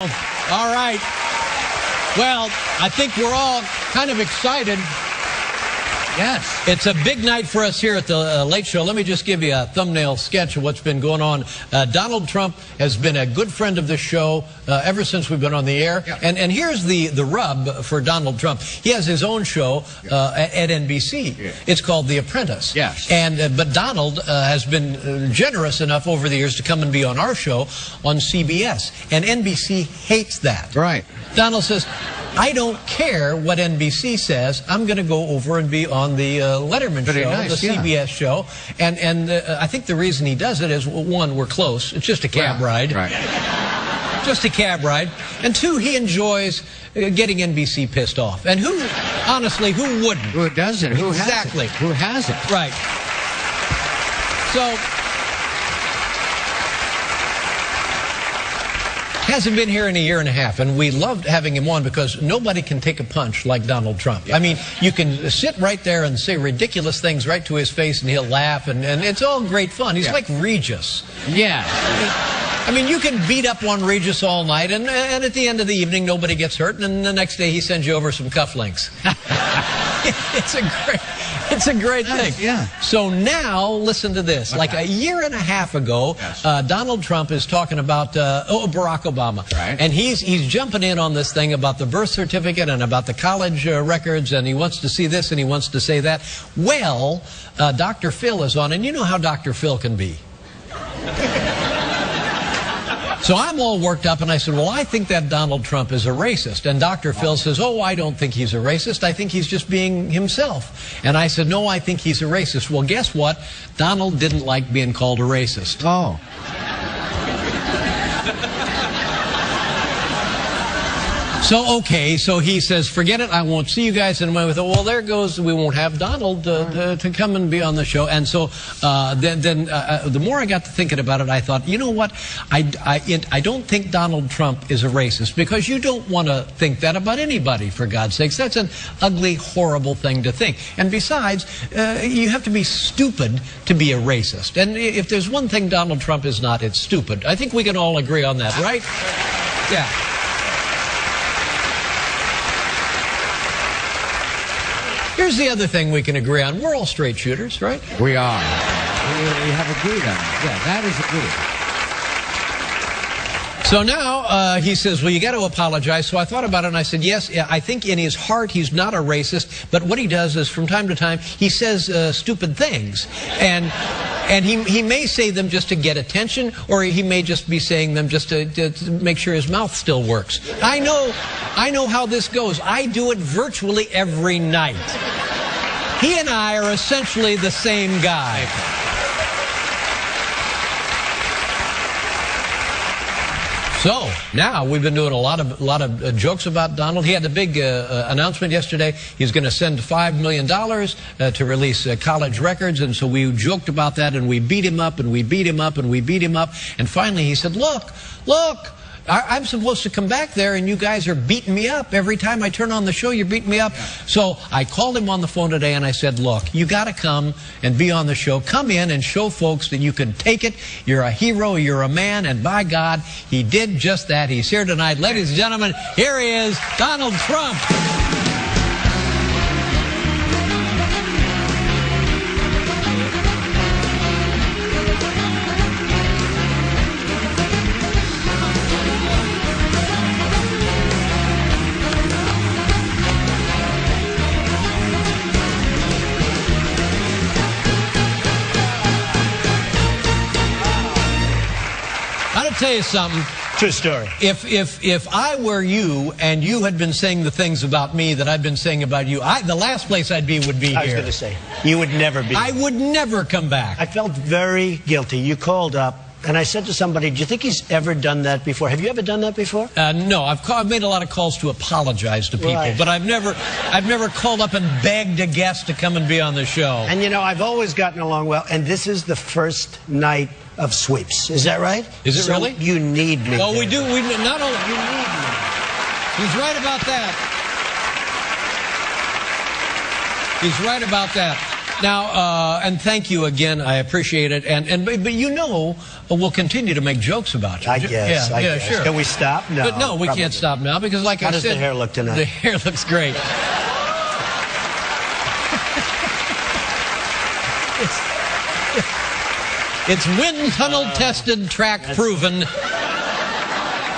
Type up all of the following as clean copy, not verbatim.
All right. Well, I think we're all kind of excited. Yes. It's a big night for us here at the Late Show. Let me just give you a thumbnail sketch of what's been going on. Donald Trump has been a good friend of this show ever since we've been on the air. Yeah. And here's the rub for Donald Trump. He has his own show at NBC. Yeah. It's called The Apprentice. Yes. But Donald has been generous enough over the years to come and be on our show on CBS. And NBC hates that. Right. Donald says, I don't care what NBC says. I'm going to go over and be on the Letterman show, the CBS show. And I think the reason he does it is, one, we're close. It's just a cab ride. Right. Just a cab ride. And two, he enjoys getting NBC pissed off. And who, honestly, who wouldn't? Who doesn't? Who exactly. Hasn't? Who hasn't? Right. So hasn't been here in a year and a half, and we loved having him on because nobody can take a punch like Donald Trump. Yeah. I mean, you can sit right there and say ridiculous things right to his face, and he'll laugh, and it's all great fun. He's like Regis. Yeah. I mean, you can beat up on Regis all night, and at the end of the evening, nobody gets hurt, and then the next day he sends you over some cufflinks. It's a great thing. Yeah. So now, listen to this. Okay. Like a year and a half ago, yes. Donald Trump is talking about Barack Obama. Right. And he's jumping in on this thing about the birth certificate and about the college records, and he wants to see this and he wants to say that. Well, Dr. Phil is on, and you know how Dr. Phil can be. So I'm all worked up, and I said, well, I think that Donald Trump is a racist. And Dr. Phil says, oh, I don't think he's a racist. I think he's just being himself. And I said, no, I think he's a racist. Well, guess what? Donald didn't like being called a racist. Oh. So, okay, so he says, forget it, I won't see you guys. And we thought, well, there goes, we won't have Donald to come and be on the show. And so the more I got to thinking about it, I thought, you know what, I don't think Donald Trump is a racist, because you don't want to think that about anybody, for God's sakes. That's an ugly, horrible thing to think. And besides, you have to be stupid to be a racist. And if there's one thing Donald Trump is not, it's stupid. I think we can all agree on that, right? Yeah. Here's the other thing we can agree on. We're all straight shooters, right? We are. We have agreed on that. Yeah, that is agreed. So now he says, well, you got to apologize. So I thought about it, and I said, yes, I think in his heart he's not a racist, but what he does is from time to time he says stupid things. And he may say them just to get attention, or he may just be saying them just to make sure his mouth still works. I know how this goes. I do it virtually every night. He and I are essentially the same guy. So now we've been doing a lot of jokes about Donald. He had a big announcement yesterday. He's going to send $5 million to release college records, and so we joked about that, and we beat him up, and we beat him up, and we beat him up, and finally he said, look, I'm supposed to come back there, and you guys are beating me up. Every time I turn on the show, you're beating me up. So I called him on the phone today, and I said, look, you got to come and be on the show. Come in and show folks that you can take it. You're a hero. You're a man. And by God, he did just that. He's here tonight. Ladies and gentlemen, here he is, Donald Trump. Tell you something. True story. If I were you and you had been saying the things about me that I've been saying about you, the last place I'd be would be here. I was going to say, you would never be. I would never come back. I felt very guilty. You called up, and I said to somebody, do you think he's ever done that before? Have you ever done that before? No, I've made a lot of calls to apologize to people, but I've never called up and begged a guest to come and be on the show. And you know, I've always gotten along well, and this is the first night of sweeps. Is that right? Is it really? You need me. Oh, we do. We not only you need me. He's right about that. He's right about that. Now, and thank you again. I appreciate it. But you know, we'll continue to make jokes about you. I guess. I guess. Sure. Can we stop? No. But no, we can't stop now because, like How I does said, the hair look tonight? The hair looks great. It's wind tunnel tested, track proven.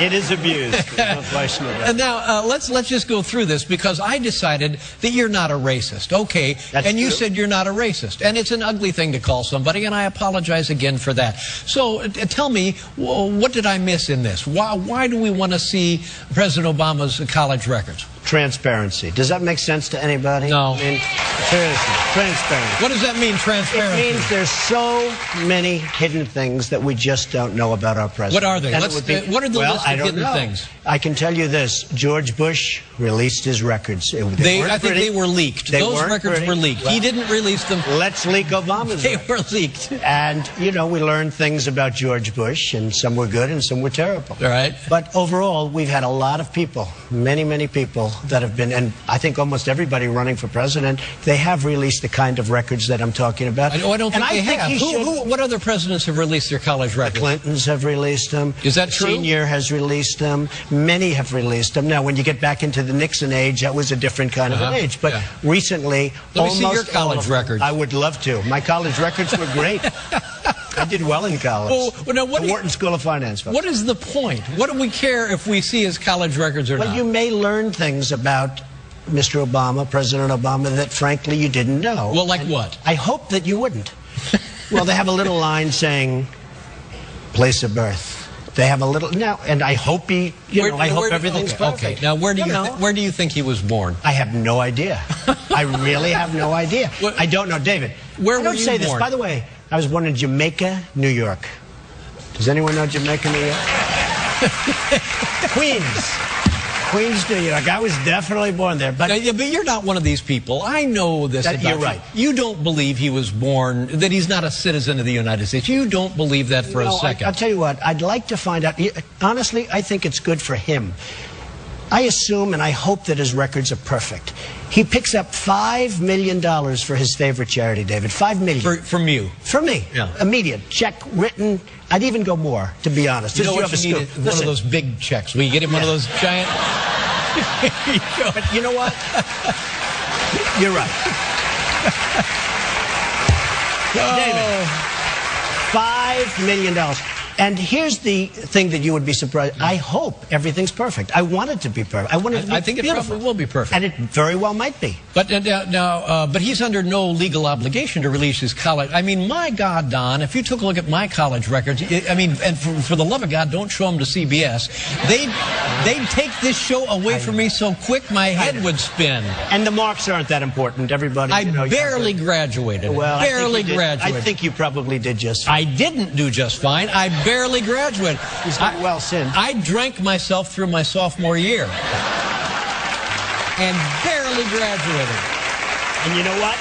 It is abused. No question about it. And now let's just go through this because I decided that you're not a racist. Okay, That's and you true. said you're not a racist, and it's an ugly thing to call somebody, and I apologize again for that. So tell me, what did I miss in this? Why do we want to see President Obama's college records? Transparency. Does that make sense to anybody? No. I mean, seriously, transparency. What does that mean, transparency? It means there's so many hidden things that we just don't know about our president. What are they? And What are the list I of don't hidden know. things? I can tell you this. George Bush released his records. I think they were leaked. Those records were leaked. Well, he didn't release them. Let's leak Obama's They records. were leaked. And, you know, we learned things about George Bush, and some were good and some were terrible. All right. But overall, we've had a lot of people, many, many people that have been, and I think almost everybody running for president, they have released the kind of records that I'm talking about. I don't think they have. He What other presidents have released their college The records? Clintons have released them. Is that true? Senior has released them. Many have released them. Now, when you get back into the Nixon age, that was a different kind of an age. But recently, Let me see almost your college all of them- records. I would love to. My college records were great. I did well in college. Well, now the Wharton School of Finance. What is the point? What do we care if we see his college records or Well, not? you may learn things about Mr. Obama, President Obama, that frankly you didn't know. Well, like what? I hope that you wouldn't. Well, they have a little line saying, place of birth. They have a little now, and I hope I hope everything's perfect. Okay. Now, where do you think he was born? I have no idea. I really have no idea. I don't know, David. Where I were don't you say born? this. By the way, I was born in Jamaica, New York. Does anyone know Jamaica, New York? Queens, New York. I was definitely born there. But you're not one of these people. I know this about you're you. right. You don't believe he was born, that he's not a citizen of the United States. You don't believe that for a second. I'll tell you what, I'd like to find out. Honestly, I think it's good for him. I assume and I hope that his records are perfect. He picks up $5 million for his favorite charity, David. $5 million. From you. For me. Yeah. Immediate. Check written. I'd even go more, to be honest. You know Just what have you a need? scoop. One of those big checks. Will you get him one of those giant... But you know what? You're right. David, $5 million. And here's the thing that you would be surprised. I hope everything's perfect. I want it to be perfect. I think it probably will be perfect. And it very well might be. But but he's under no legal obligation to release his college. I mean, my God, Don, if you took a look at my college records, and for the love of God, don't show them to CBS. They'd take this show away from me so quick my head would spin. And the marks aren't that important. Everybody, I barely graduated. Well, barely graduated. I think you probably did just fine. I didn't do just fine. I barely graduated. He's done well since. I drank myself through my sophomore year and barely graduated. And you know what?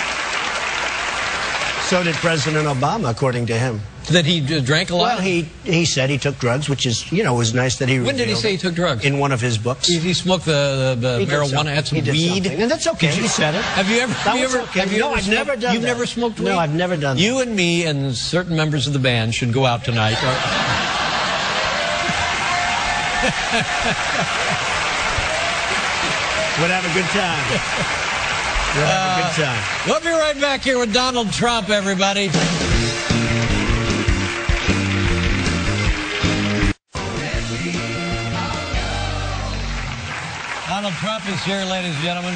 So did President Obama, according to him. That he drank a lot? Well, he said he took drugs, which is, was nice that he When did he revealed say he took drugs? in one of his books. He smoked the He did marijuana, something. had some He did weed. something. And that's okay. He said it. Have you ever? That was okay. No, I've never done You've that. never smoked weed? No, I've never done that. You and me and certain members of the band should go out tonight. We'd have a good time. We'll have a good time. We'll be right back here with Donald Trump, everybody. Donald Trump is here, ladies and gentlemen.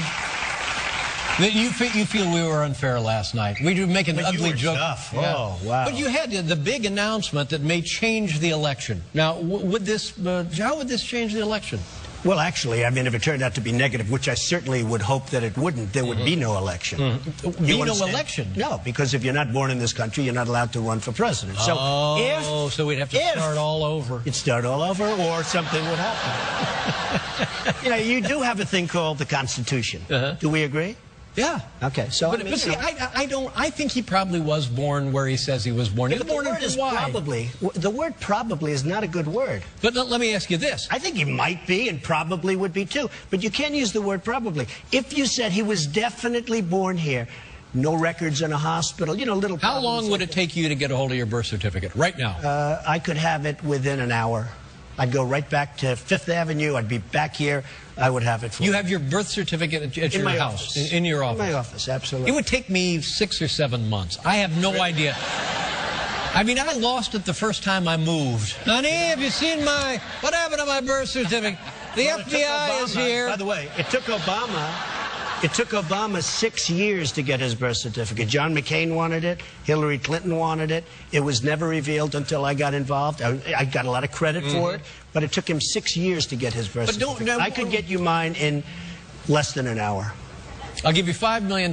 You feel we were unfair last night. We were making But you ugly were jokes. tough. Yeah. Oh, wow. But you had the big announcement that may change the election. Now, how would this change the election? Well, actually, I mean, if it turned out to be negative, which I certainly would hope that it wouldn't, there would be no election. Be You no understand? election? No, because if you're not born in this country, you're not allowed to run for president. So So we'd have to start all over. You'd start all over, or something would happen. You do have a thing called the Constitution. Do we agree? Yeah. Okay, so But see, I think he probably was born where he says he was born. He was born in Hawaii. The word probably is not a good word. But let me ask you this. I think he might be and probably would be too. But you can't use the word probably. If you said he was definitely born here, no records in a hospital, you know, little How problems long would like it take you to get a hold of your birth certificate right now? I could have it within an hour. I'd go right back to Fifth Avenue. I'd be back here. I would have it for You have your birth certificate at in your my house, office. in your office? In my office, absolutely. It would take me 6 or 7 months. I have no idea. I mean, I lost it the first time I moved. Honey, have you seen what happened to my birth certificate? The FBI is here. By the way, it took Obama 6 years to get his birth certificate. John McCain wanted it. Hillary Clinton wanted it. It was never revealed until I got involved. I got a lot of credit for it, but it took him 6 years to get his birth certificate. I could get you mine in less than an hour. I'll give you $5 million.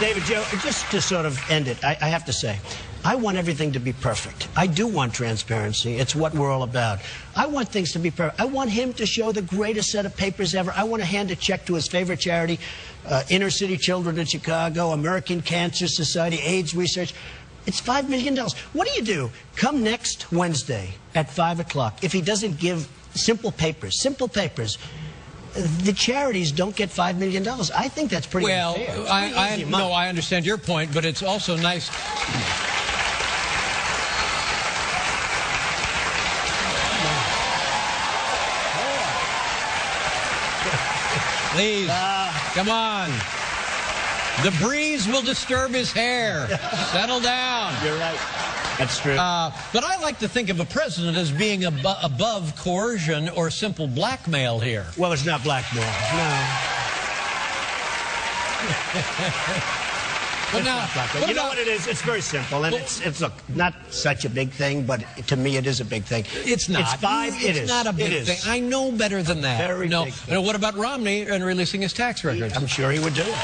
David, Joe, just to sort of end it, I have to say, I want everything to be perfect. I do want transparency. It's what we're all about. I want things to be perfect. I want him to show the greatest set of papers ever. I want to hand a check to his favorite charity, Inner City Children in Chicago, American Cancer Society, AIDS Research. It's $5 million. What do? Come next Wednesday at 5 o'clock. If he doesn't give simple papers, the charities don't get $5 million. I think that's pretty unfair. Well, I understand your point, but it's also nice. Please, come on. The breeze will disturb his hair. Settle down. You're right. That's true. But I like to think of a president as being above coercion or simple blackmail here. Well, it's not blackmail. No. But now, you know what it is? It's very simple, and it's look, not such a big thing, but to me it is a big thing. It's not. It's five. It's not a big thing. I know better than that. Very big thing. What about Romney and releasing his tax records? I'm sure he would do it.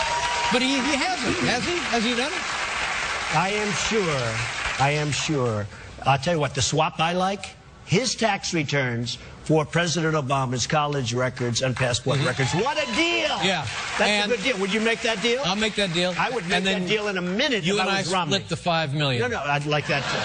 But he hasn't, has he? Has he done it? I am sure. I'll tell you what, the swap I like, his tax returns for President Obama's college records and passport records. What a deal! Yeah. That's a good deal. Would you make that deal? I'll make that deal. I would make that deal in a minute You if and I was I Romney. split the $5 million. No, I'd like that too.